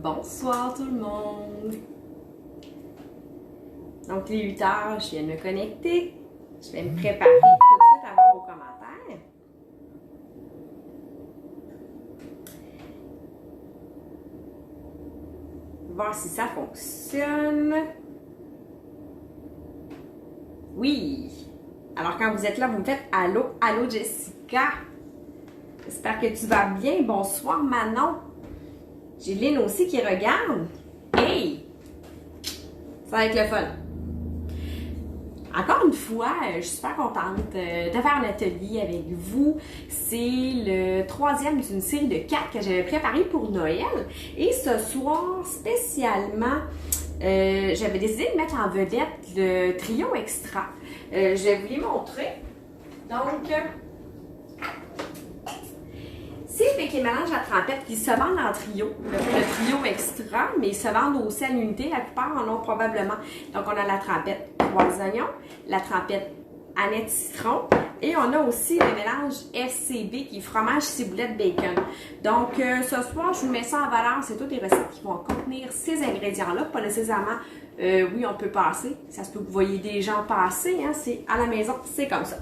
Bonsoir tout le monde! Donc les 8 heures, je viens de me connecter. Je vais me préparer tout de suite à voir vos commentaires. Voir si ça fonctionne. Oui! Alors quand vous êtes là, vous me faites allô, allô Jessica. J'espère que tu vas bien. Bonsoir Manon. J'ai Lynn aussi qui regarde. Hey! Ça va être le fun. Encore une fois, je suis super contente de faire l'atelier avec vous. C'est le troisième d'une série de 4 que j'avais préparé pour Noël. Et ce soir, spécialement, j'avais décidé de mettre en vedette le trio extra. Je vais vous les montrer. Donc, c'est les mélanges à trempette qui se vendent en trio, le trio extra, mais ils se vendent aussi à l'unité. La plupart en ont probablement. Donc, on a la trempette 3 oignons, la trempette Annette citron et on a aussi le mélange FCB qui est fromage, ciboulette, bacon. Donc, ce soir, je vous mets ça en valeur. C'est toutes les recettes qui vont contenir ces ingrédients-là. Pas nécessairement, oui, on peut passer. Ça se peut que vous voyez des gens passer. Hein, c'est à la maison, c'est comme ça.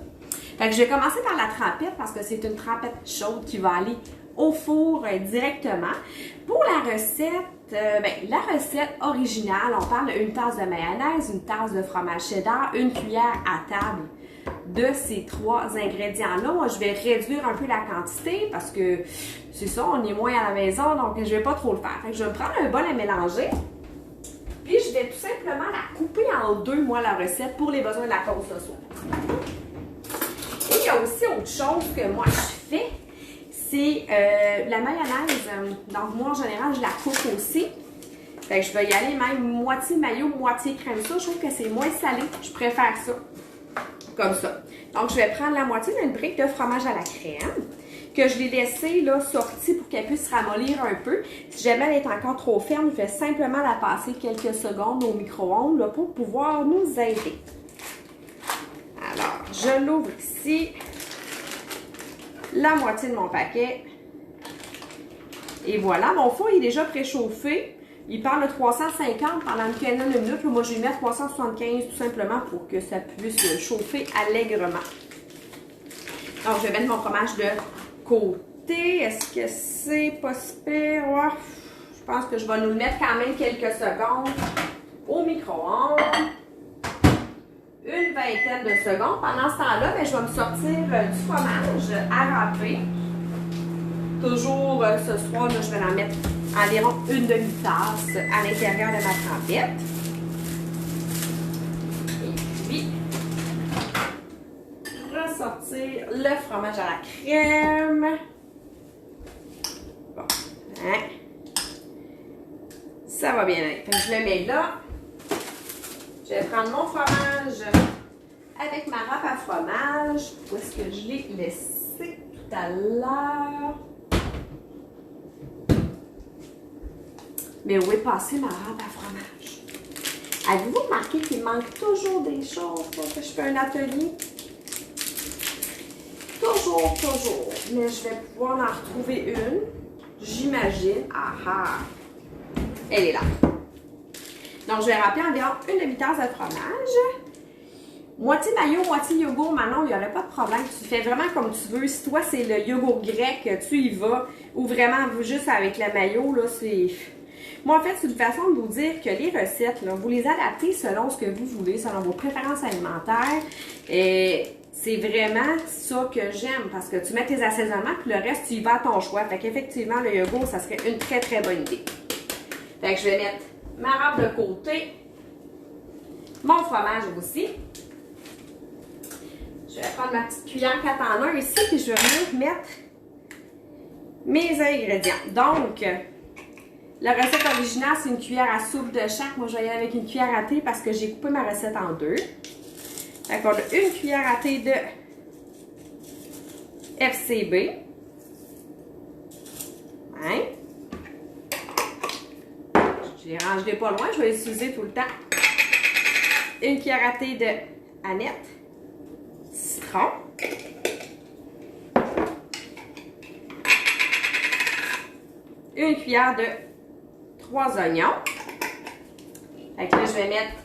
Fait que je vais commencer par la trempette parce que c'est une trempette chaude qui va aller au four directement. Pour la recette, la recette originale, on parle d'une tasse de mayonnaise, une tasse de fromage cheddar, une cuillère à table de ces 3 ingrédients-là. Moi, je vais réduire un peu la quantité parce que c'est ça, on est moins à la maison, donc je vais pas trop le faire. Fait que je vais prendre un bol à mélanger. Puis, je vais tout simplement la couper en 2, moi, la recette, pour les besoins de la cause ce soir. Et il y a aussi autre chose que moi je fais, c'est la mayonnaise. Donc moi en général je la coupe aussi. Fait que je vais y aller même moitié mayo, moitié crème ça. Je trouve que c'est moins salé. Je préfère ça. Comme ça. Donc je vais prendre la moitié d'une brique de fromage à la crème que je l'ai laissée là sortie pour qu'elle puisse ramollir un peu. Si jamais elle est encore trop ferme, je vais simplement la passer quelques secondes au micro-ondes pour pouvoir nous aider. Alors, je l'ouvre ici, la moitié de mon paquet. Et voilà, mon four est déjà préchauffé. Il parle de 350 pendant une quinzaine de minutes. Moi, je vais mettre 375 tout simplement pour que ça puisse chauffer allègrement. Donc, je vais mettre mon fromage de côté. Est-ce que c'est pas super? Ouais. Je pense que je vais nous le mettre quand même quelques secondes au micro-ondes. Une vingtaine de secondes. Pendant ce temps-là, je vais me sortir du fromage à râper. Toujours ce soir, là, je vais en mettre environ une demi-tasse à l'intérieur de ma trempette. Et puis, ressortir le fromage à la crème. Bon, hein? Ça va bien aller. Je le mets là. Je vais prendre mon fromage avec ma râpe à fromage. Où est-ce que je l'ai laissé tout à l'heure? Mais où est passée ma râpe à fromage? Avez-vous remarqué qu'il manque toujours des choses pour que je fais un atelier? Toujours. Mais je vais pouvoir en retrouver une. J'imagine. Ah! Elle est là. Donc, je vais râper environ une demi-tasse de fromage. Moitié mayo, moitié yogourt. Manon, il n'y aurait pas de problème. Tu fais vraiment comme tu veux. Si toi, c'est le yogourt grec, tu y vas. Ou vraiment, juste avec la mayo, là, c'est... Moi, en fait, c'est une façon de vous dire que les recettes, là, vous les adaptez selon ce que vous voulez, selon vos préférences alimentaires. Et c'est vraiment ça que j'aime. Parce que tu mets tes assaisonnements, puis le reste, tu y vas à ton choix. Fait qu'effectivement, le yogourt, ça serait une très, très bonne idée. Fait que je vais mettre ma râpe de côté, mon fromage aussi. Je vais prendre ma petite cuillère 4 en 1 ici, puis je vais venir mettre mes ingrédients. Donc, la recette originale, c'est une cuillère à soupe de chaque. Moi, je vais y aller avec une cuillère à thé parce que j'ai coupé ma recette en 2. Fait qu'on a une cuillère à thé de FCB. Hein? Je les rangerai pas loin, je vais les utiliser tout le temps. Une cuillère à thé de Annette citron. Une cuillère de 3 oignons. Fait que là, je vais mettre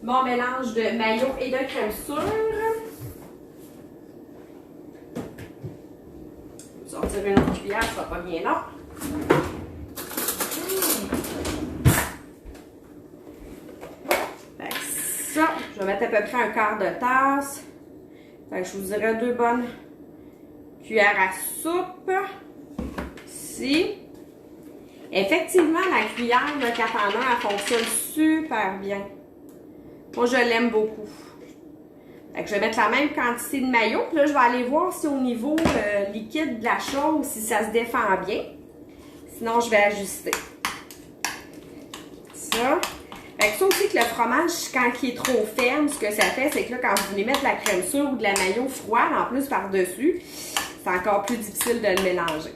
mon mélange de mayo et de crème sûre. Sortir une autre cuillère, ça sera pas bien long. Fait que ça, je vais mettre à peu près un quart de tasse. Fait que je vous dirais 2 bonnes cuillères à soupe. Ici. Effectivement, la cuillère de 4 en 1, elle fonctionne super bien. Moi, je l'aime beaucoup. Fait que je vais mettre la même quantité de mayo. Puis là, je vais aller voir si au niveau liquide de la chose, si ça se défend bien. Sinon, je vais ajuster. Ça. Fait que ça aussi que le fromage, quand il est trop ferme, ce que ça fait, c'est que là, quand vous voulez mettre de la crème sûre ou de la mayo froide, en plus par-dessus, c'est encore plus difficile de le mélanger.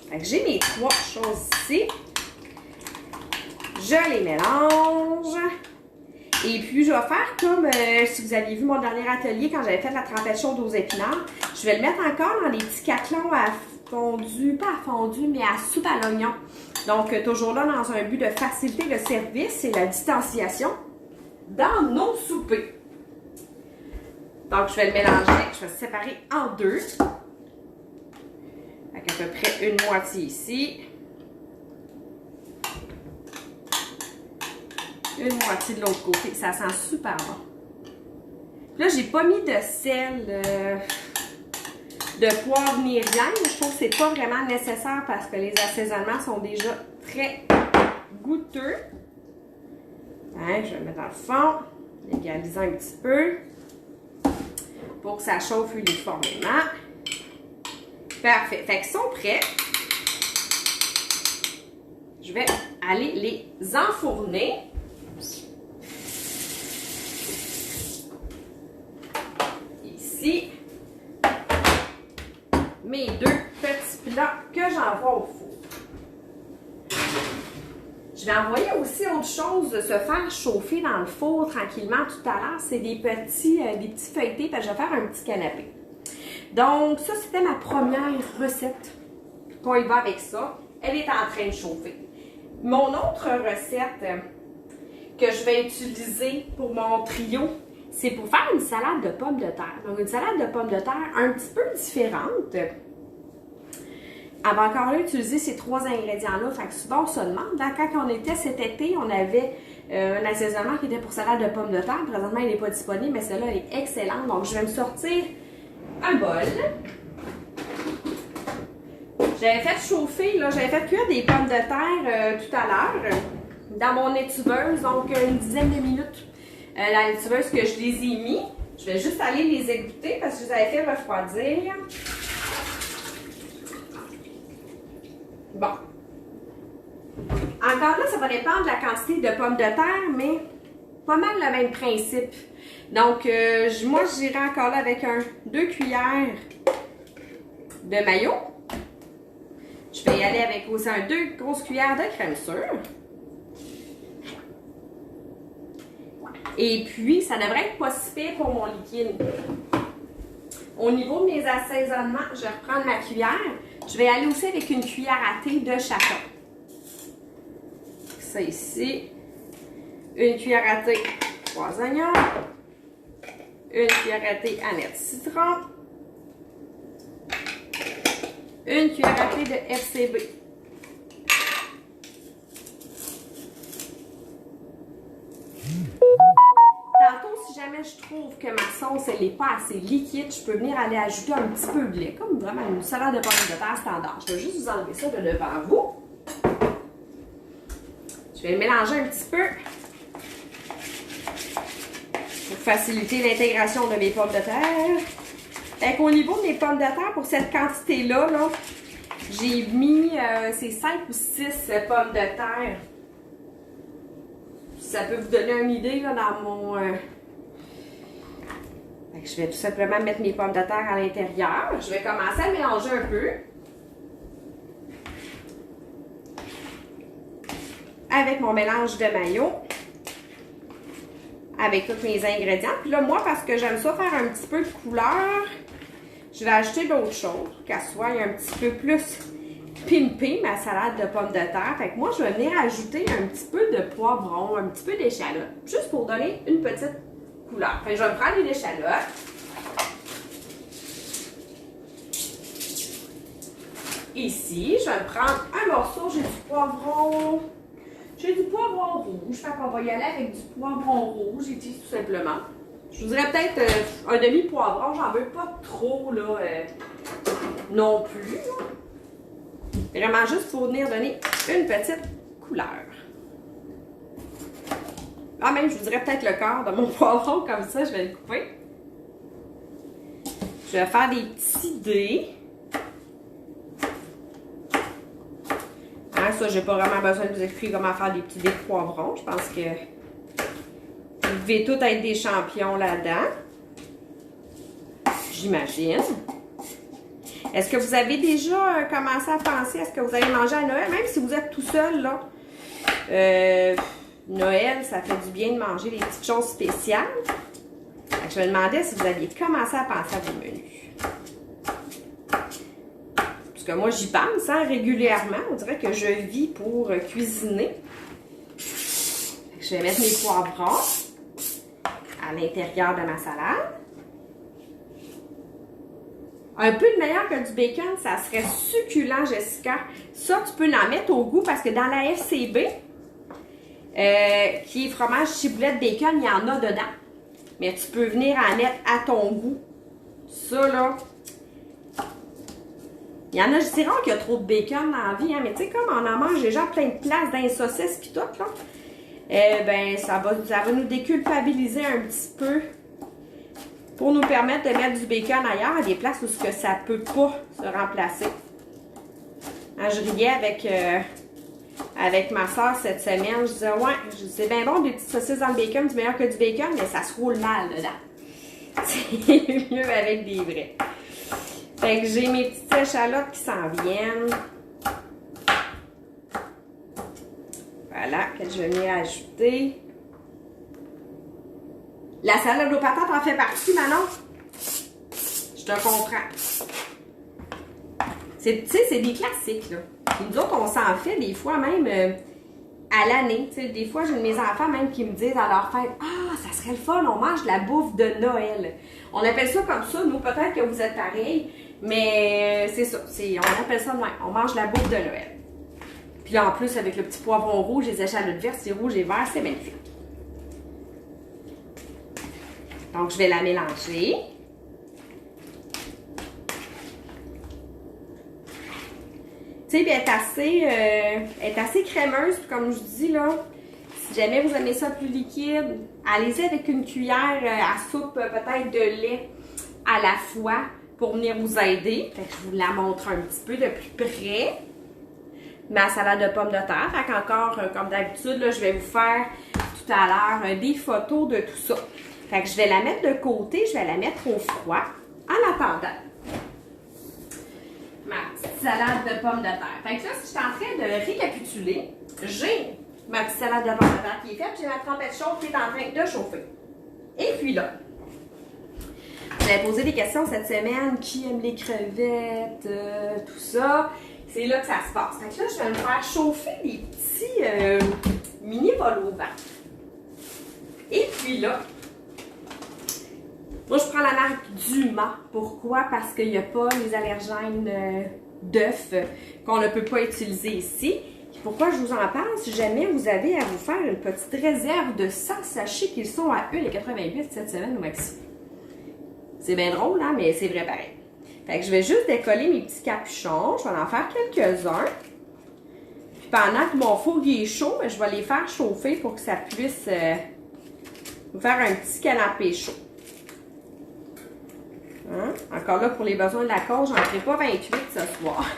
Fait que j'ai mes 3 choses ici. Je les mélange. Et puis, je vais faire comme si vous aviez vu mon dernier atelier quand j'avais fait la trempette chaude aux épinards. Je vais le mettre encore dans les petits caclons à fondu, pas à fondu, mais à soupe à l'oignon. Donc, toujours là, dans un but de faciliter le service et la distanciation dans nos soupers. Donc, je vais le mélanger, je vais le séparer en 2. Avec à peu près une moitié ici. Une moitié de l'autre côté. Ça sent super bon. Là, j'ai pas mis de sel, de poivre ni rien. Je trouve que c'est pas vraiment nécessaire parce que les assaisonnements sont déjà très goûteux. Hein, je vais le mettre dans le fond, égaliser un petit peu pour que ça chauffe uniformément. Parfait. Fait qu'ils sont prêts. Je vais aller les enfourner. Ici, mes 2 petits plats que j'envoie au four. Je vais envoyer aussi autre chose de se faire chauffer dans le four tranquillement tout à l'heure. C'est des petits feuilletés, parce que je vais faire un petit canapé. Donc, ça, c'était ma première recette. On y va avec ça. Elle est en train de chauffer. Mon autre recette que je vais utiliser pour mon trio, c'est pour faire une salade de pommes de terre. Donc, une salade de pommes de terre un petit peu différente. Elle va encore là utiliser ces 3 ingrédients-là. Fait que souvent, on se demande. Quand on était cet été, on avait un assaisonnement qui était pour salade de pommes de terre. Présentement, il n'est pas disponible, mais celle-là, elle est excellente. Donc, je vais me sortir un bol. J'avais fait chauffer, là, j'avais fait cuire des pommes de terre tout à l'heure dans mon étuveuse, donc une dizaine de minutes. La étuveuse que je les ai mis, je vais juste aller les égoutter parce que je les avais fait refroidir. Bon. Encore là, ça va dépendre de la quantité de pommes de terre, mais pas mal le même principe. Donc, moi, j'irai encore là avec 2 cuillères de mayo. Je vais y aller avec aussi 2 grosses cuillères de crème sûre. Et puis, ça devrait être pas si pire pour mon liquide. Au niveau de mes assaisonnements, je vais reprendre ma cuillère. Je vais aller aussi avec une cuillère à thé de chacun. Ça ici. Une cuillère à thé, 3 oignons. Une cuillère à thé Annette citron. Une cuillère à thé de FCB. Tantôt, si jamais je trouve que ma sauce elle n'est pas assez liquide, je peux venir aller ajouter un petit peu de lait, comme vraiment une salade de pommes de terre standard. Je vais juste vous enlever ça de devant vous. Je vais le mélanger un petit peu pour faciliter l'intégration de mes pommes de terre. Fait qu'au niveau de mes pommes de terre, pour cette quantité-là, là, j'ai mis ces 5 ou 6 pommes de terre. Ça peut vous donner une idée là, dans mon... Fait que je vais tout simplement mettre mes pommes de terre à l'intérieur. Je vais commencer à mélanger un peu. Avec mon mélange de mayo. Avec tous mes ingrédients. Puis là, moi, parce que j'aime ça faire un petit peu de couleur, je vais ajouter d'autres choses, qu'elle soit un petit peu plus pimper ma salade de pommes de terre. Fait que moi, je vais venir ajouter un petit peu de poivron, un petit peu d'échalote, juste pour donner une petite couleur. Fait que je vais prendre une échalote. Ici, je vais me prendre un morceau, j'ai du poivron. J'ai du poivron rouge. Fait qu'on va y aller avec du poivron rouge, ici, tout simplement. Je vous dirais peut-être un demi-poivron, j'en veux pas trop, là, non plus. Là. Vraiment juste pour venir donner une petite couleur. Ah, même, je vous dirais peut-être le quart de mon poivron, comme ça, je vais le couper. Je vais faire des petits dés. Hein, ça, j'ai pas vraiment besoin de vous expliquer comment faire des petits dés de poivron. Je pense que vous devez tous être des champions là-dedans. J'imagine. Est-ce que vous avez déjà commencé à penser à ce que vous allez manger à Noël? Même si vous êtes tout seul, là. Noël, ça fait du bien de manger des petites choses spéciales. Donc, je me demandais si vous aviez commencé à penser à vos menus. Parce que moi, j'y pense hein, régulièrement. On dirait que je vis pour cuisiner. Je vais mettre mes poivrons à l'intérieur de ma salade. Un peu de meilleur que du bacon, ça serait succulent, Jessica. Ça, tu peux en mettre au goût parce que dans la FCB, qui est fromage, ciboulette, bacon, il y en a dedans. Mais tu peux venir en mettre à ton goût. Ça, là, il y en a, je dirais qu'il y a trop de bacon dans la vie, hein, mais tu sais, comme on en mange déjà plein de place dans les saucisses pis tout, là, ben, ça va nous déculpabiliser un petit peu pour nous permettre de mettre du bacon ailleurs, à des places où ce que ça peut pas se remplacer. Hein, je riais avec ma soeur cette semaine, je disais, ouais, c'est bien bon, des petites saucisses dans le bacon, c'est meilleur que du bacon, mais ça se roule mal dedans. C'est mieux avec des vrais. Fait que j'ai mes petites échalotes qui s'en viennent. Voilà, que je vais venir ajouter. La salade aux patates en fait partie, Manon? Je te comprends. Tu sais, c'est des classiques, là. Et nous autres, on s'en fait des fois même à l'année. Tu sais, des fois, j'ai mes enfants même qui me disent à leur fête, « Ah, ça serait le fun, on mange de la bouffe de Noël. » On appelle ça comme ça. Nous, peut-être que vous êtes pareil, mais c'est ça. On appelle ça de même. On mange de la bouffe de Noël. Puis là, en plus, avec le petit poivron rouge, les échalotes vertes, c'est rouge et vert, c'est magnifique. Donc, je vais la mélanger. Tu sais, elle est assez crémeuse, comme je dis, là. Si jamais vous aimez ça plus liquide, allez-y avec une cuillère à soupe, peut-être de lait à la fois pour venir vous aider. Fait que je vous la montre un petit peu de plus près. Ma salade de pommes de terre. Fait qu'encore, comme d'habitude, je vais vous faire tout à l'heure des photos de tout ça. Fait que je vais la mettre de côté, je vais la mettre au froid en attendant ma petite salade de pommes de terre. Fait que là, si je suis en train de récapituler, j'ai ma petite salade de pommes de terre qui est faite, j'ai ma trempette chaude qui est en train de chauffer. Et puis là, j'avais posé des questions cette semaine, qui aime les crevettes, tout ça. C'est là que ça se passe. Fait que là, je vais me faire chauffer des petits mini vol au vent. Et puis là, moi, je prends la marque Dumas. Pourquoi? Parce qu'il n'y a pas les allergènes d'œufs qu'on ne peut pas utiliser ici. Et pourquoi je vous en parle? Si jamais vous avez à vous faire une petite réserve de 100 sachets qu'ils sont à 1,88 cette semaine au maximum. C'est bien drôle, hein? Mais c'est vrai pareil. Fait que je vais juste décoller mes petits capuchons. Je vais en faire quelques-uns. Puis pendant que mon four est chaud, je vais les faire chauffer pour que ça puisse vous faire un petit canapé chaud. Hein? Encore là, pour les besoins de la cause, j'en ferai pas 28 ce soir.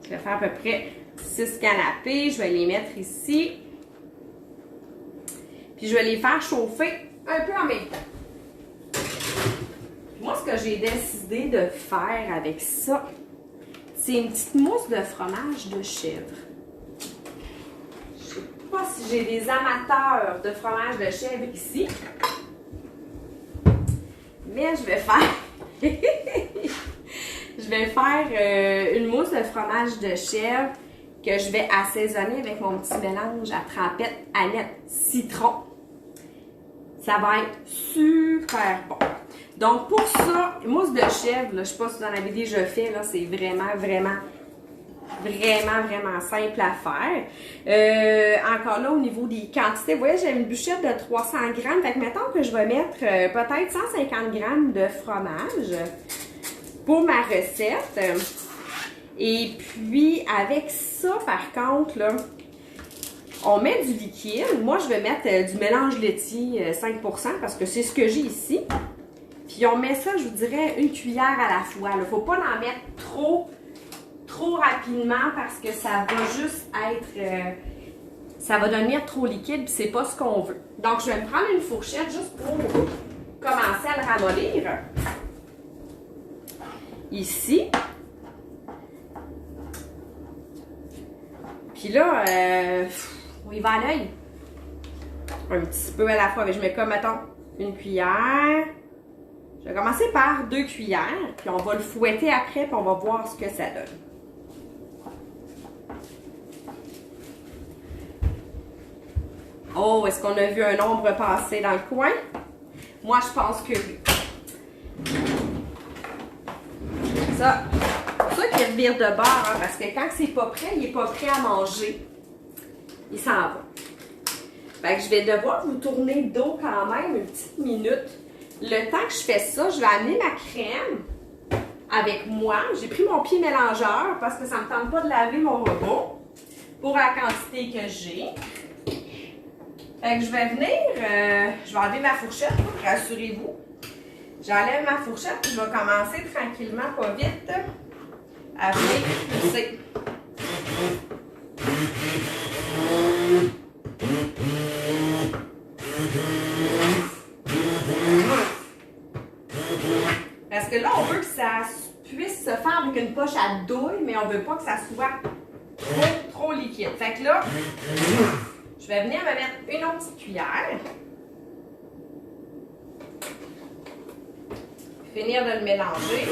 Je vais faire à peu près 6 canapés. Je vais les mettre ici. Puis je vais les faire chauffer un peu en même temps. Moi, ce que j'ai décidé de faire avec ça, c'est une petite mousse de fromage de chèvre. Je ne sais pas si j'ai des amateurs de fromage de chèvre ici. Mais je vais faire... je je vais faire une mousse de fromage de chèvre que je vais assaisonner avec mon petit mélange à trempette, aneth, citron. Ça va être super bon. Donc pour ça, mousse de chèvre, là, je ne sais pas si vous en avez déjà fait, là, c'est vraiment simple à faire. Encore là, au niveau des quantités, vous voyez, j'ai une bûchette de 300 grammes. Fait que mettons que je vais mettre peut-être 150 grammes de fromage pour ma recette. Et puis, avec ça, par contre, là, on met du liquide. Moi, je vais mettre du mélange laitier 5% parce que c'est ce que j'ai ici. Puis, on met ça, je vous dirais, une cuillère à la fois. Il ne faut pas en mettre trop rapidement parce que ça va juste être... ça va devenir trop liquide puis c'est pas ce qu'on veut. Donc, je vais me prendre une fourchette juste pour commencer à le ramollir. Ici. Puis là, on y va à l'œil. Un petit peu à la fois. Je mets comme, mettons, une cuillère. Je vais commencer par 2 cuillères. Puis on va le fouetter après, puis on va voir ce que ça donne. Oh, est-ce qu'on a vu un ombre passer dans le coin? Moi, je pense que oui. Ça qui revire de bord, hein, parce que quand c'est pas prêt, il n'est pas prêt à manger. Il s'en va. Fait que je vais devoir vous tourner le dos quand même une petite minute. Le temps que je fais ça, je vais amener ma crème avec moi. J'ai pris mon pied mélangeur parce que ça ne me tente pas de laver mon robot pour la quantité que j'ai. Fait que je vais venir, je vais enlever ma fourchette, rassurez-vous. J'enlève ma fourchette et je vais commencer tranquillement, pas vite, à venir pousser. Parce que là, on veut que ça puisse se faire avec une poche à douille, mais on ne veut pas que ça soit trop liquide. Fait que là, je vais venir me mettre une autre petite cuillère. Finir de le mélanger.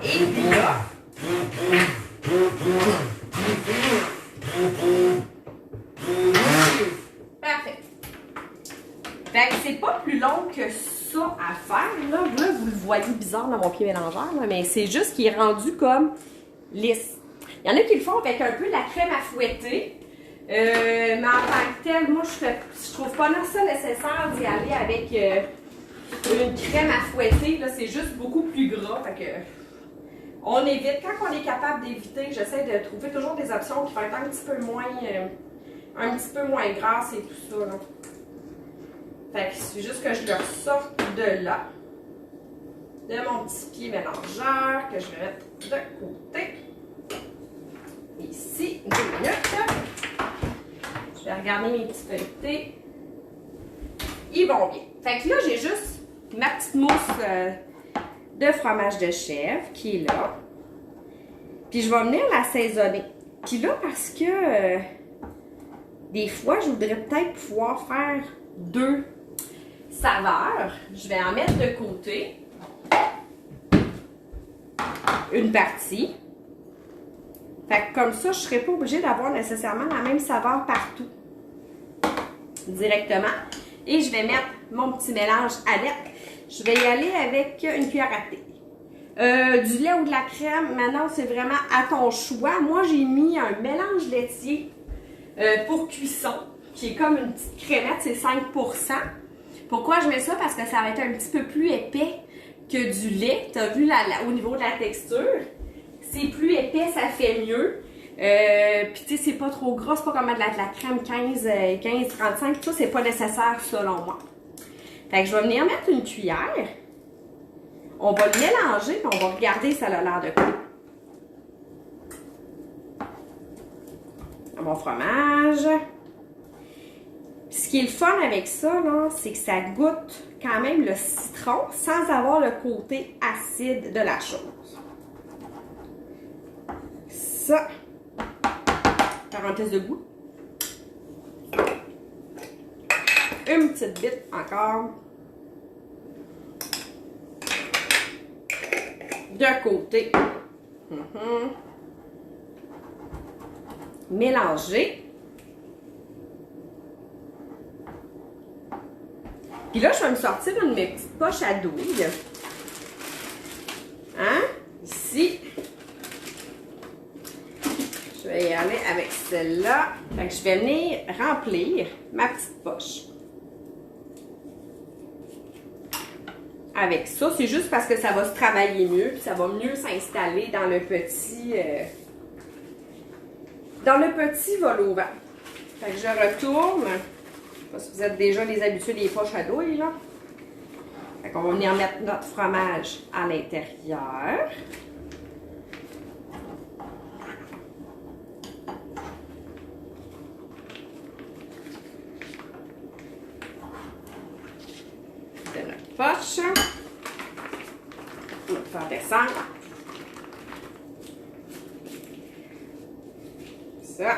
Et puis là, parfait. Fait que c'est pas plus long que ça à faire. Là, vous le voyez bizarre dans mon pied mélangeur, là, mais c'est juste qu'il est rendu comme lisse. Il y en a qui le font avec un peu de la crème à fouetter. Mais en tant que tel, moi, je trouve pas ça nécessaire d'y aller avec une crème à fouetter. Là, c'est juste beaucoup plus gras. Fait que on évite. Quand on est capable d'éviter, j'essaie de trouver toujours des options qui vont être un petit peu moins grasses et tout ça. Là. Fait que c'est juste que je le ressorte de là. De mon petit pied mélangeur que je vais mettre de côté. Ici, 2 minutes. Je vais regarder mes petits feuilletés. Ils vont bien. Fait que là, j'ai juste ma petite mousse de fromage de chèvre qui est là. Puis je vais venir l'assaisonner. Puis là, parce que des fois, je voudrais peut-être pouvoir faire 2 saveurs. Je vais en mettre de côté une partie. Fait que comme ça, je ne serai pas obligée d'avoir nécessairement la même saveur partout. Directement. Et je vais mettre mon petit mélange aneth. Je vais y aller avec une cuillère à thé. Du lait ou de la crème, maintenant c'est vraiment à ton choix. Moi j'ai mis un mélange laitier pour cuisson, qui est comme une petite crémette, c'est 5%. Pourquoi je mets ça? Parce que ça va être un petit peu plus épais que du lait. Tu as vu au niveau de la texture. C'est plus épais, ça fait mieux. Puis tu sais, c'est pas trop gras, c'est pas comme de la crème 15-35, tout ça, c'est pas nécessaire selon moi. Fait que je vais venir mettre une cuillère. On va le mélanger, puis on va regarder si ça a l'air de quoi. Mon fromage. Puis ce qui est le fun avec ça, là, c'est que ça goûte quand même le citron sans avoir le côté acide de la chose. Ça, parenthèse de goût. Une petite bite encore. De côté. Mélanger. Puis là, je vais me sortir une de mes petites poches à douille. Hein? Ici. Je vais y aller avec celle-là. Fait que je vais venir remplir ma petite poche. Avec ça, c'est juste parce que ça va se travailler mieux, puis ça va mieux s'installer dans le petit vol au vent. Fait que je retourne. Je sais pas si vous êtes déjà des habitués des poches à douille, là. Fait qu'on va venir mettre notre fromage à l'intérieur. De notre poche. On va faire descendre. Ça.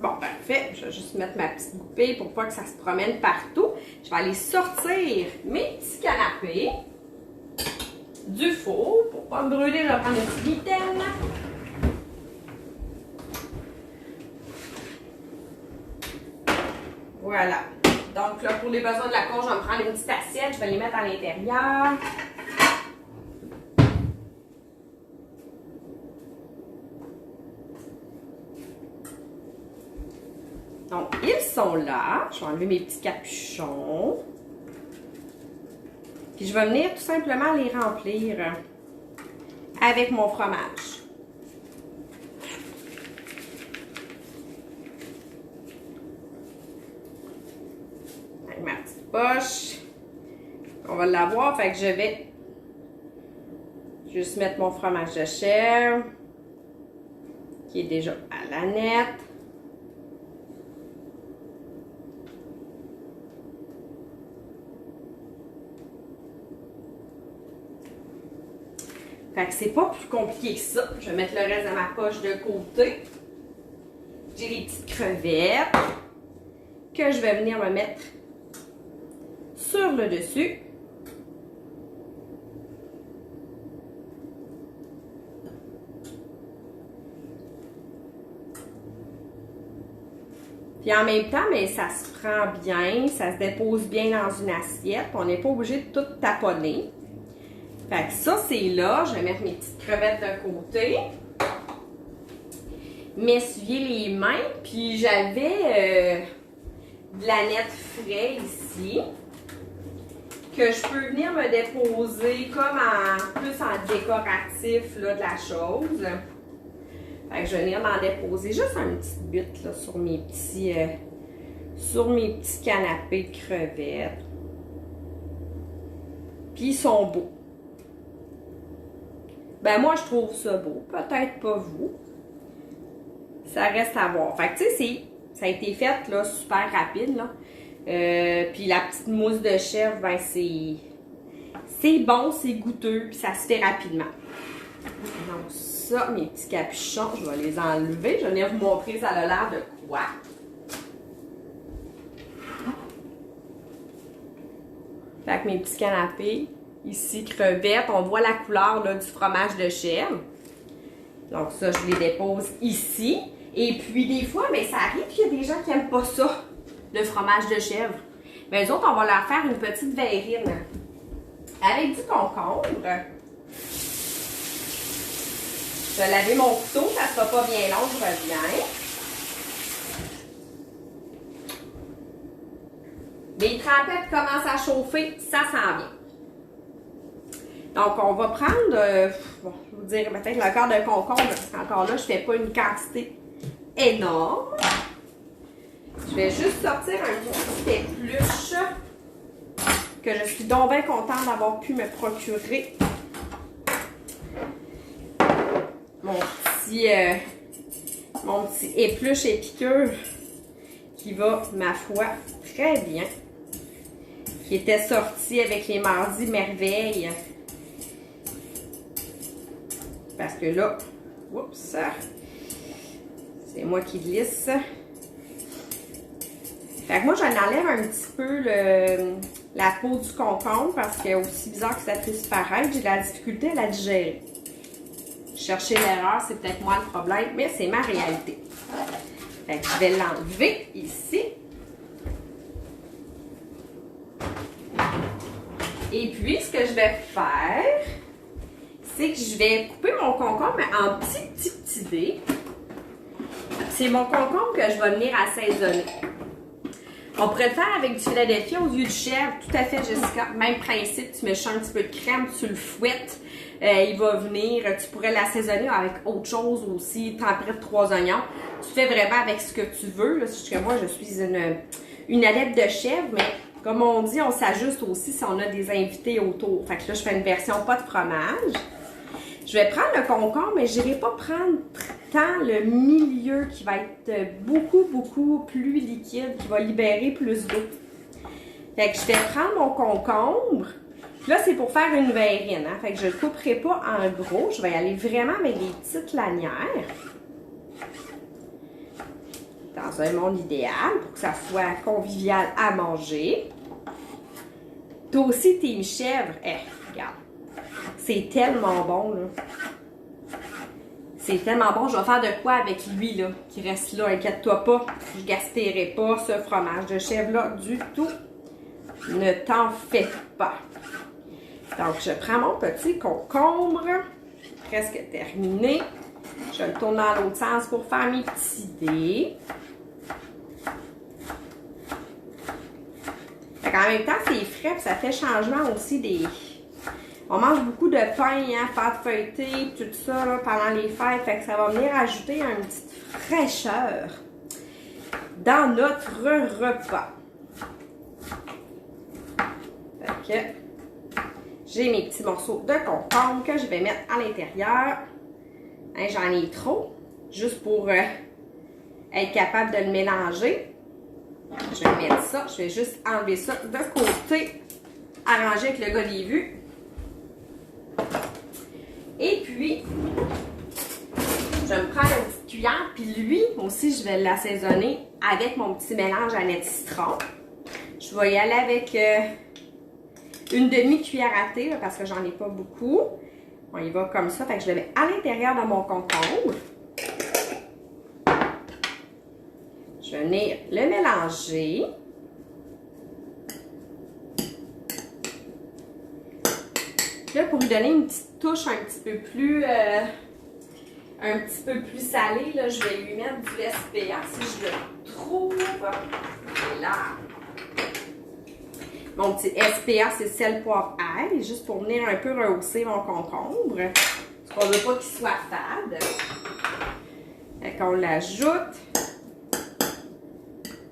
Bon, parfait. Je vais juste mettre ma petite goupille pour pas que ça se promène partout. Je vais aller sortir mes petits canapés du four. Pour pas me brûler, je vais prendre une petite glitaine. Voilà. Donc là, pour les besoins de la courge, je vais me prendre une petite assiette. Je vais les mettre à l'intérieur. Donc, ils sont là. Je vais enlever mes petits capuchons. Puis, je vais venir tout simplement les remplir avec mon fromage. Avec ma petite poche. On va l'avoir. Fait que je vais juste mettre mon fromage de chèvre qui est déjà à la nette. Fait que c'est pas plus compliqué que ça. Je vais mettre le reste de ma poche de côté. J'ai les petites crevettes que je vais venir me mettre sur le dessus. Puis en même temps, mais ça se prend bien, ça se dépose bien dans une assiette. On n'est pas obligé de tout taponner. Fait que ça, c'est là. Je vais mettre mes petites crevettes de côté. M'essuyer les mains. Puis j'avais de la nette frais ici. Que je peux venir me déposer comme plus en décoratif là, de la chose. Fait que je vais venir m'en déposer juste un petit but là, sur mes petits canapés de crevettes. Puis ils sont beaux. Ben moi, je trouve ça beau. Peut-être pas vous. Ça reste à voir. Fait que tu sais, ça a été fait là, super rapide. Là. Puis la petite mousse de chèvre, ben c'est bon, c'est goûteux, puis ça se fait rapidement. Donc ça, mes petits capuchons, je vais les enlever. Je vais venir vous montrer ça a l'air de quoi. Fait que mes petits canapés. Ici, crevettes, on voit la couleur là, du fromage de chèvre. Donc ça, je les dépose ici. Et puis des fois, mais ça arrive qu'il y a des gens qui n'aiment pas ça, le fromage de chèvre. Mais les autres, on va leur faire une petite verrine avec du concombre. Je vais laver mon couteau, ça ne sera pas bien long, je reviens. Les trempettes commencent à chauffer, ça sent bien. Donc, on va prendre, bon, je vais vous dire peut-être le quart de concombre, parce qu'encore là, je ne fais pas une quantité énorme. Je vais juste sortir un petit épluche que je suis donc bien contente d'avoir pu me procurer. mon petit épluche et piqûre qui va, ma foi, très bien. Qui était sorti avec les mardis merveilles. Parce que là, oups, c'est moi qui glisse. Fait que moi, j'en enlève un petit peu la peau du concombre parce que, aussi bizarre que ça puisse paraître, j'ai de la difficulté à la digérer. Chercher l'erreur, c'est peut-être moi le problème, mais c'est ma réalité. Fait que je vais l'enlever ici. Et puis, ce que je vais faire, c'est que je vais couper mon concombre en petits dés. C'est mon concombre que je vais venir assaisonner. On pourrait le faire avec du Philadelphia au lieu du chèvre, tout à fait, Jessica. Même principe, tu mets un petit peu de crème, tu le fouettes, il va venir. Tu pourrais l'assaisonner avec autre chose aussi, tempéré de 3 oignons. Tu fais vraiment avec ce que tu veux. Là, parce que moi, je suis une adepte de chèvre, mais comme on dit, on s'ajuste aussi si on a des invités autour. Fait que là, je fais une version pas de fromage. Je vais prendre le concombre, mais je n'irai pas prendre tant le milieu qui va être beaucoup plus liquide, qui va libérer plus d'eau. Fait que je vais prendre mon concombre. Puis là, c'est pour faire une verrine. Hein? Fait que je ne le couperai pas en gros. Je vais y aller vraiment avec des petites lanières. Dans un monde idéal, pour que ça soit convivial à manger. Toi aussi, t'es une chèvre. Regarde. C'est tellement bon, là. C'est tellement bon. Je vais faire de quoi avec lui, là, qui reste là. Inquiète-toi pas. Je gaspillerai pas ce fromage de chèvre-là du tout. Ne t'en fais pas. Donc, je prends mon petit concombre. Presque terminé. Je le tourne dans l'autre sens pour faire mes petits dés. En même temps, c'est frais, puis ça fait changement aussi des... On mange beaucoup de pain, hein, pâte feuilletée, tout ça, là, pendant les fêtes. Fait que ça va venir ajouter une petite fraîcheur dans notre repas. Fait que j'ai mes petits morceaux de concombre que je vais mettre à l'intérieur. Hein, j'en ai trop, juste pour être capable de le mélanger. Je vais mettre ça, je vais juste enlever ça de côté, arranger avec le gars des vues. Et puis, je vais me prendre une petite cuillère, puis lui aussi, je vais l'assaisonner avec mon petit mélange à nette citron. Je vais y aller avec une demi-cuillère à thé, là, parce que j'en ai pas beaucoup. On y va comme ça, fait que je le mets à l'intérieur de mon concombre. Je vais venir le mélanger. Là, pour lui donner une petite touche un petit peu plus salée, là, je vais lui mettre du SPA si je le trouve. Et là, mon petit SPA, c'est sel, poivre, ail, juste pour venir un peu rehausser mon concombre. Parce qu'on ne veut pas qu'il soit fade. Fait qu'on l'ajoute.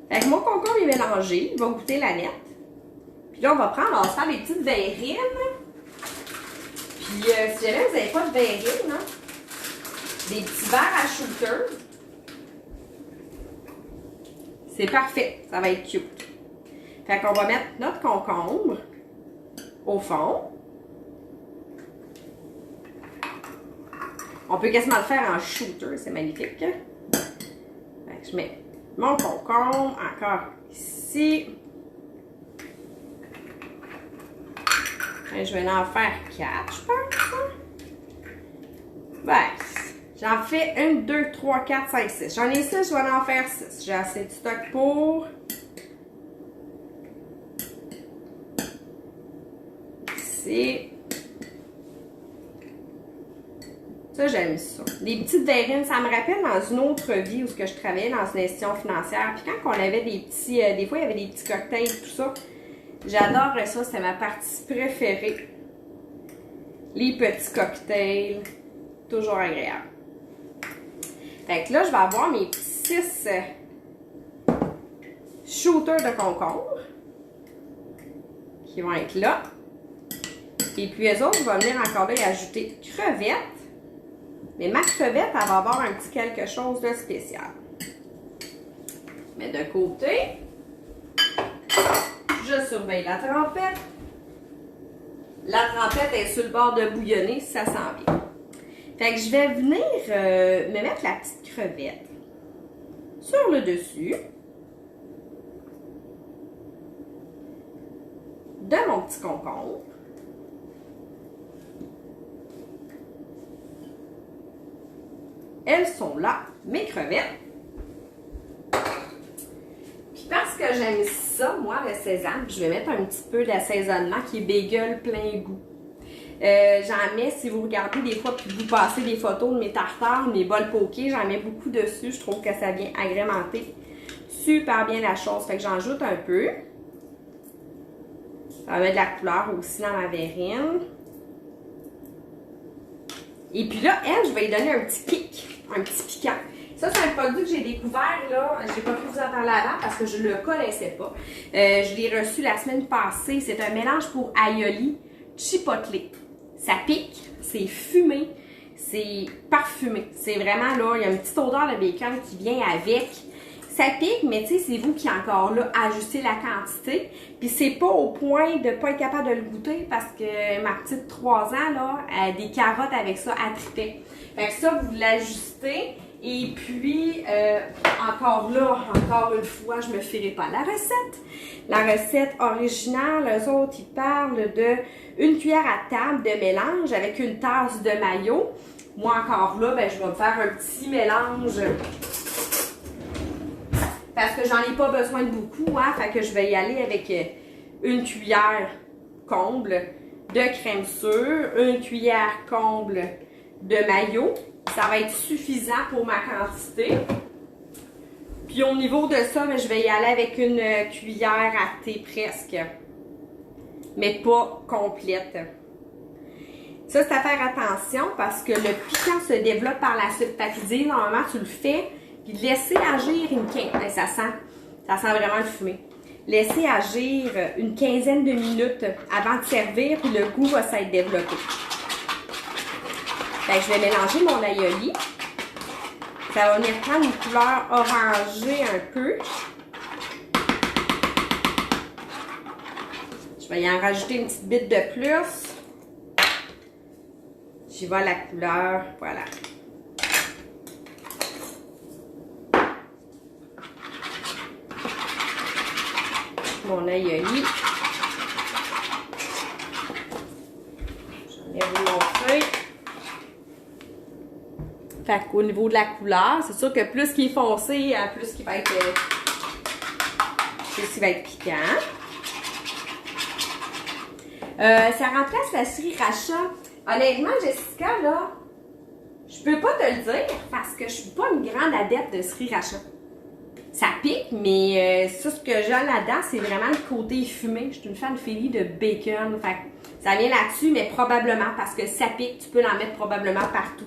Fait que mon concombre est mélangé, il va goûter la nette. Puis là, on va prendre, on va se faire des petites verrines. Puis si jamais vous n'avez pas de verrine, hein, des petits verres à shooter, c'est parfait, ça va être cute. Fait qu'on va mettre notre concombre au fond. On peut quasiment le faire en shooter, c'est magnifique. Fait que je mets mon concombre encore ici. Et je vais en faire 4, je pense. Ben, j'en fais 1, 2, 3, 4, 5, 6. J'en ai 6, je vais en faire 6. J'ai assez de stock pour... Ici. Ça, j'aime ça. Les petites verrines, ça me rappelle dans une autre vie où je travaillais dans une institution financière. Puis quand on avait des petits... des fois, il y avait des petits cocktails, tout ça. J'adorerais ça, c'est ma partie préférée. Les petits cocktails, toujours agréable. Fait que là, je vais avoir mes petits 6 shooters de concombre qui vont être là. Et puis, eux autres, je vais venir encore là y ajouter crevettes. Mais ma crevette, elle va avoir un petit quelque chose de spécial. Mais de côté, je surveille la trempette. La trempette est sur le bord de bouillonner, ça sent bien. Fait que je vais venir me mettre la petite crevette sur le dessus de mon petit concombre. Elles sont là, mes crevettes. Puis parce que j'aime ça, moi, le sésame, je vais mettre un petit peu d'assaisonnement qui est bagel plein goût. J'en mets, si vous regardez des fois, puis vous passez des photos de mes tartares, mes bols pokés, j'en mets beaucoup dessus. Je trouve que ça vient agrémenter super bien la chose. Fait que j'en ajoute un peu. Ça va mettre de la couleur aussi dans ma verrine. Et puis là, elle, je vais lui donner un petit kick, un petit piquant. Ça, c'est un produit que j'ai découvert, là. Je n'ai pas pu vous en parler avant parce que je ne le connaissais pas. Je l'ai reçu la semaine passée. C'est un mélange pour aioli chipotle. Ça pique, c'est fumé, c'est parfumé. C'est vraiment, là, il y a une petite odeur de bacon qui vient avec. Ça pique, mais tu sais, c'est vous qui, encore là, ajustez la quantité. Puis c'est pas au point de pas être capable de le goûter parce que ma petite 3 ans, là, elle a des carottes avec ça, elle tripait. Fait que ça, vous l'ajustez. Et puis, encore là, encore une fois, je me fierai pas à la recette. La recette originale, eux autres, ils parlent de une cuillère à table de mélange avec une tasse de mayo. Moi, encore là, ben, je vais me faire un petit mélange parce que j'en ai pas besoin de beaucoup, hein. Fait que je vais y aller avec une cuillère comble de crème sûre, une cuillère comble de mayo. Ça va être suffisant pour ma quantité. Puis au niveau de ça, je vais y aller avec une cuillère à thé presque. Mais pas complète. Ça, c'est à faire attention parce que le piquant se développe par la suite. Fait qu'il dit, normalement, tu le fais, puis laisser agir une quinzaine. Ça sent vraiment le fumé. Laisser agir une quinzaine de minutes avant de servir, puis le goût va s'être développé. Fait que je vais mélanger mon aioli. Ça va venir prendre une couleur orangée un peu. Je vais y en rajouter une petite bite de plus. J'y vais à la couleur, voilà. Mon aioli. J'en ai vous montrer. Fait qu'au niveau de la couleur, c'est sûr que plus qu'il est foncé, plus qu'il va être piquant. Ça remplace la sriracha. Honnêtement, Jessica, là, je peux pas te le dire parce que je suis pas une grande adepte de sriracha. Ça pique, mais ça, ce que j'ai là-dedans, c'est vraiment le côté fumé. Je suis une fan filie de bacon. Fait que ça vient là-dessus, mais probablement parce que ça pique, tu peux l'en mettre probablement partout.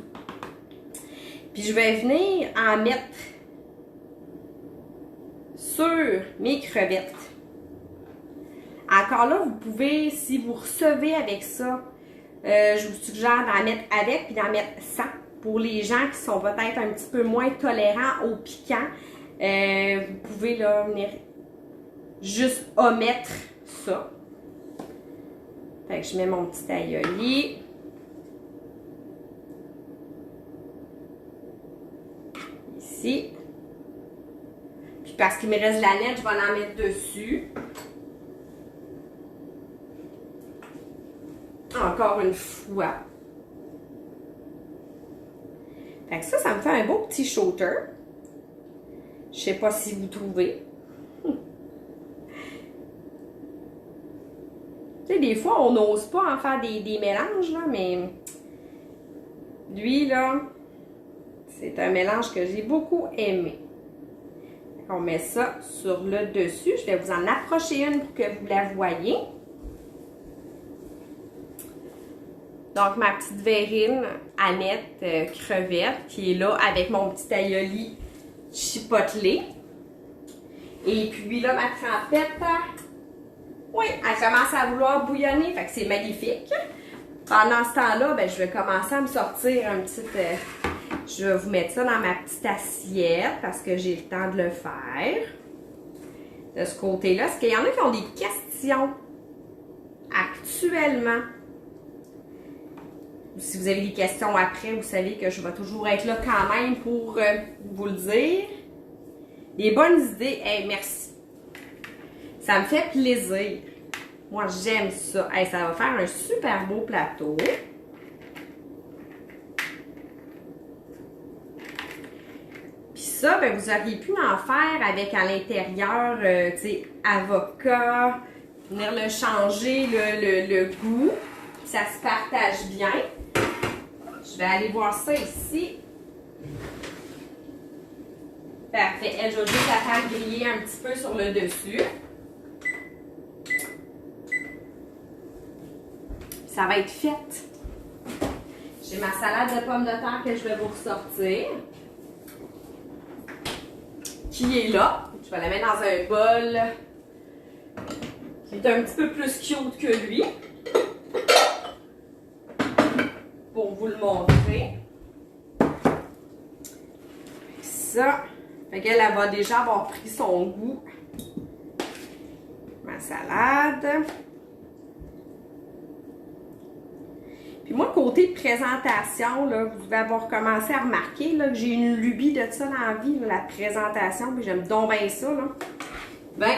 Puis je vais venir en mettre sur mes crevettes. Encore là, vous pouvez, si vous recevez avec ça, je vous suggère d'en mettre avec puis d'en mettre sans. Pour les gens qui sont peut-être un petit peu moins tolérants au piquant, vous pouvez là venir juste omettre ça. Fait que je mets mon petit aioli. Ici. Puis parce qu'il me reste de la nette, je vais en mettre dessus. Encore une fois. Fait que ça me fait un beau petit shooter. Je sais pas si vous trouvez. Tu sais, des fois, on n'ose pas en faire des mélanges, là, mais lui, là, c'est un mélange que j'ai beaucoup aimé. On met ça sur le dessus. Je vais vous en approcher une pour que vous la voyez. Donc, ma petite verrine Annette crevette qui est là avec mon petit aioli chipotle. Et puis là, ma trempette, oui, elle commence à vouloir bouillonner, fait que c'est magnifique. Pendant ce temps-là, ben, je vais commencer à me sortir un petit Je vais vous mettre ça dans ma petite assiette parce que j'ai le temps de le faire. De ce côté-là, est-ce qu'il y en a qui ont des questions actuellement? Ou si vous avez des questions après, vous savez que je vais toujours être là quand même pour vous le dire. Des bonnes idées, hey, merci. Ça me fait plaisir. Moi, j'aime ça. Hey, ça va faire un super beau plateau. Puis ça, ben, vous auriez pu en faire avec à l'intérieur, tu sais, avocat, venir le changer le goût. Ça se partage bien. Je vais aller voir ça ici. Parfait. Elle, je vais juste la faire griller un petit peu sur le dessus. Ça va être fait. J'ai ma salade de pommes de terre que je vais vous ressortir. Qui est là. Je vais la mettre dans un bol qui est un petit peu plus cute que lui. Pour vous le montrer. Ça. Fait qu'elle va déjà avoir pris son goût. Ma salade. Puis moi, côté présentation, là, vous devez avoir commencé à remarquer là, que j'ai une lubie de ça dans la vie, là, la présentation, puis j'aime donc bien ça. Là. Ben,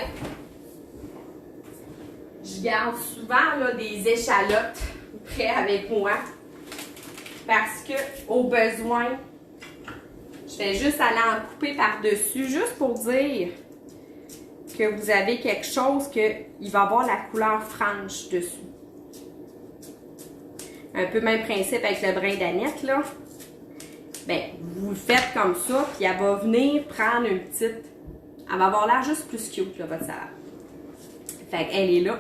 je garde souvent là, des échalotes prêts avec moi. Parce que, au besoin, je vais juste aller en couper par-dessus, juste pour dire que vous avez quelque chose qu'il va avoir la couleur franche dessus. Un peu même principe avec le brin d'aneth, là. Ben, vous le faites comme ça, puis elle va venir prendre une petite... Elle va avoir l'air juste plus cute, là, votre salade. Fait qu'elle est là.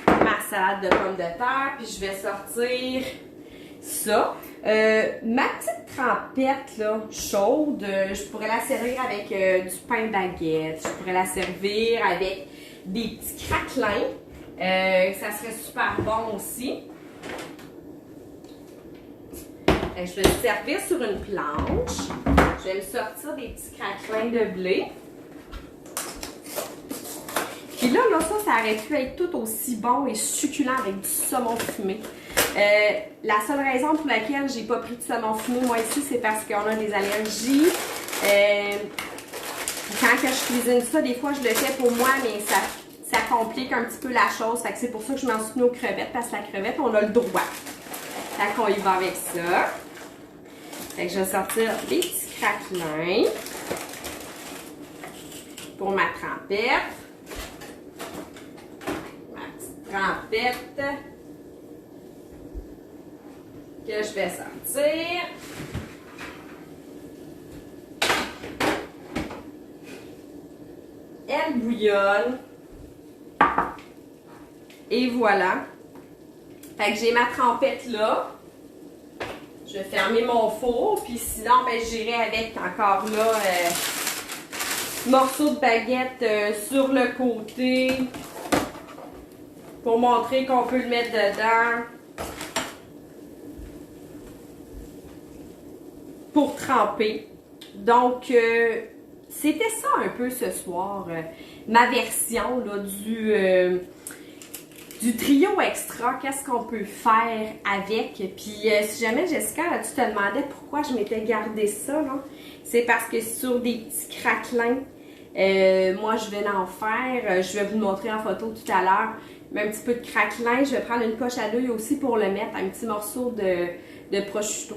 Ma salade de pommes de terre, puis je vais sortir ça. Ma petite trempette, là, chaude, je pourrais la servir avec du pain baguette. Je pourrais la servir avec des petits craquelins. Ça serait super bon aussi. Je vais le servir sur une planche. Je vais me sortir des petits craquelins de blé. Puis là, ça aurait pu être tout aussi bon et succulent avec du saumon fumé. La seule raison pour laquelle j'ai pas pris de saumon fumé, moi ici, c'est parce qu'on a des allergies. Quand que je cuisine ça, des fois, je le fais pour moi, mais ça complique un petit peu la chose. Fait que c'est pour ça que je m'en suis tenue aux crevettes, parce que la crevette, on a le droit. Fait qu'on y va avec ça. Fait que je vais sortir des petits craquelins pour ma trempette. Ma petite trempette que je vais sortir. Elle bouillonne. Et voilà. Fait que j'ai ma trempette là. Je vais fermer mon four. Puis sinon, ben, j'irai avec encore là morceaux de baguette sur le côté. Pour montrer qu'on peut le mettre dedans. Pour tremper. Donc, c'était ça un peu ce soir. Ma version là, du trio extra, qu'est-ce qu'on peut faire avec. Puis si jamais Jessica, là, tu te demandais pourquoi je m'étais gardé ça, c'est parce que sur des petits craquelins, moi je vais en faire, je vais vous montrer en photo tout à l'heure, mais un petit peu de craquelin, je vais prendre une poche à l'œil aussi pour le mettre, un petit morceau de prosciutto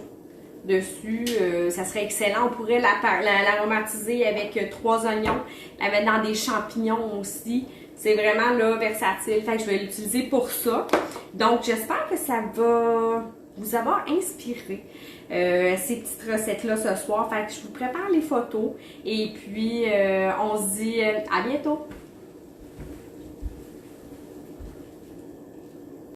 dessus, ça serait excellent. On pourrait l'aromatiser avec 3 oignons, la mettre dans des champignons aussi. C'est vraiment là versatile, fait que je vais l'utiliser pour ça. Donc j'espère que ça va vous avoir inspiré ces petites recettes-là ce soir. Fait que je vous prépare les photos et puis on se dit à bientôt!